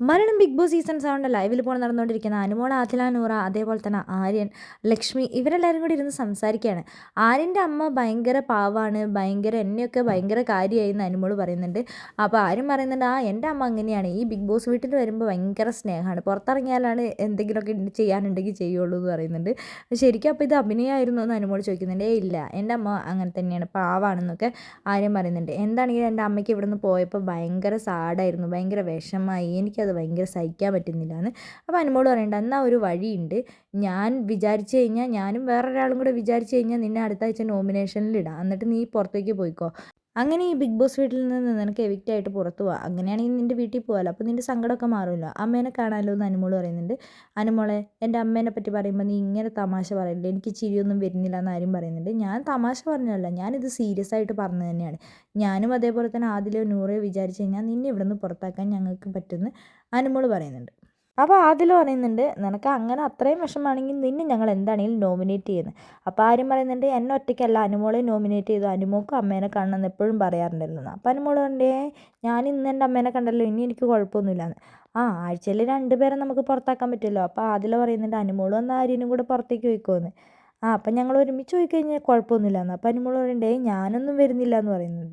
മരണം big boss season 7 ലൈവിൽ ഇപ്പോൾ നടന്നുകൊണ്ടിരിക്കുന്ന അനുമോൾ, ആദില നൂറ, അതേപോലെ തന്നെ ആര്യൻ, ലക്ഷ്മി ഇവരെല്ലാവരും കൂടി ഇരുന്ന് സംസാരിക്കുകയാണ്. ആര്യൻ്റെ അമ്മ ഭയങ്കര പാവാണ്, എന്നെയൊക്കെ ഭയങ്കര കാര്യമായി എന്ന് അനുമോൾ പറയുന്നുണ്ട്. അപ്പോൾ ആര്യൻ പറയുന്നുണ്ട്, എൻ്റെ അമ്മ അങ്ങനെയാണ്, ഈ ബിഗ് ബോസ് വീട്ടിൽ വരുമ്പോൾ ഭയങ്കര സ്നേഹമാണ്, പുറത്തിറങ്ങിയാലാണ് എന്തെങ്കിലുമൊക്കെ ചെയ്യാനുണ്ടെങ്കിൽ ചെയ്യുള്ളൂ എന്ന് പറയുന്നുണ്ട്. ശരിക്കും അപ്പോൾ ഇത് അഭിനയമായിരുന്നു എന്ന് അനുമോൾ ചോദിക്കുന്നുണ്ട്. ഇല്ല, എൻ്റെ അമ്മ അങ്ങനെ തന്നെയാണ്, പാവാണെന്നൊക്കെ ആര്യൻ പറയുന്നുണ്ട്. എന്താണെങ്കിലും എൻ്റെ അമ്മയ്ക്ക് ഇവിടെ നിന്ന് പോയപ്പോൾ ഭയങ്കര സാഡായിരുന്നു, ഭയങ്കര വിഷമമായി, എനിക്കത് ഭയങ്കര സഹിക്കാൻ പറ്റുന്നില്ല എന്ന്. അപ്പോൾ അനുമോള് പറയണ്ട, എന്നാൽ ഒരു വഴിയുണ്ട്, ഞാൻ വിചാരിച്ചു കഴിഞ്ഞാൽ, ഞാനും വേറൊരാളും കൂടെ വിചാരിച്ചു കഴിഞ്ഞാൽ നിന്നെ അടുത്ത ആഴ്ച നോമിനേഷനിൽ ഇടാം, എന്നിട്ട് നീ പുറത്തേക്ക് പോയിക്കോ, അങ്ങനെ ഈ ബിഗ് ബോസ് വീട്ടിൽ നിന്ന് നിനക്ക് എവിക്റ്റ് ആയിട്ട് പുറത്തു പോവാം, അങ്ങനെയാണെങ്കിൽ നിൻ്റെ വീട്ടിൽ പോകാമല്ലോ, അപ്പോൾ നിൻ്റെ സങ്കടമൊക്കെ മാറുമല്ലോ, അമ്മേനെ കാണാമല്ലോ എന്ന് അനുമോള് പറയുന്നുണ്ട്. അനുമോളെ, എൻ്റെ അമ്മേനെ പറ്റി പറയുമ്പോൾ നീ ഇങ്ങനെ തമാശ പറയില്ല, എനിക്ക് ചിരിയൊന്നും വരുന്നില്ല എന്ന് ആരും പറയുന്നുണ്ട്. ഞാൻ തമാശ പറഞ്ഞതല്ല, ഞാനിത് സീരിയസ് ആയിട്ട് പറഞ്ഞു തന്നെയാണ്. ഞാനും അതേപോലെ തന്നെ ആദിലോ നൂറയോ വിചാരിച്ചു കഴിഞ്ഞാൽ നിന്നെ ഇവിടെ നിന്ന് പുറത്താക്കാൻ ഞങ്ങൾക്ക് പറ്റുമെന്ന് അനുമോള് പറയുന്നുണ്ട്. അപ്പോൾ ആദിൽ പറയുന്നുണ്ട്, നിനക്ക് അങ്ങനെ അത്രയും വിഷമമാണെങ്കിൽ നിന്നെ ഞങ്ങൾ എന്താണെങ്കിലും നോമിനേറ്റ് ചെയ്യുന്നത്. അപ്പോൾ ആരും പറയുന്നുണ്ട്, എന്നെ ഒറ്റയ്ക്കല്ല അനുമോളെ നോമിനേറ്റ് ചെയ്തു, അനുമോൾക്കും അമ്മേനെ കാണണമെന്ന് എപ്പോഴും പറയാറുണ്ടായിരുന്നു. അപ്പോൾ അനുമോൾ പറഞ്ഞേ, ഞാൻ ഇന്ന് എൻ്റെ അമ്മേനെ കണ്ടല്ലോ, ഇനി എനിക്ക് കുഴപ്പമൊന്നുമില്ലാന്ന്. ആഴ്ചയിൽ 2 പേരെ നമുക്ക് പുറത്താക്കാൻ പറ്റുമല്ലോ. അപ്പോൾ ആദിൽ പറയുന്നുണ്ട്, അനുമോളും വന്ന് ആര്യനും കൂടെ പുറത്തേക്ക് പോയിക്കോന്ന്. അപ്പം ഞങ്ങൾ ഒരുമിച്ച് പോയി കഴിഞ്ഞാൽ കുഴപ്പമൊന്നുമില്ലാന്ന്. അപ്പോൾ അനുമോൾ പറയണ്ടേ, ഞാനൊന്നും വരുന്നില്ല എന്ന് പറയുന്നത്.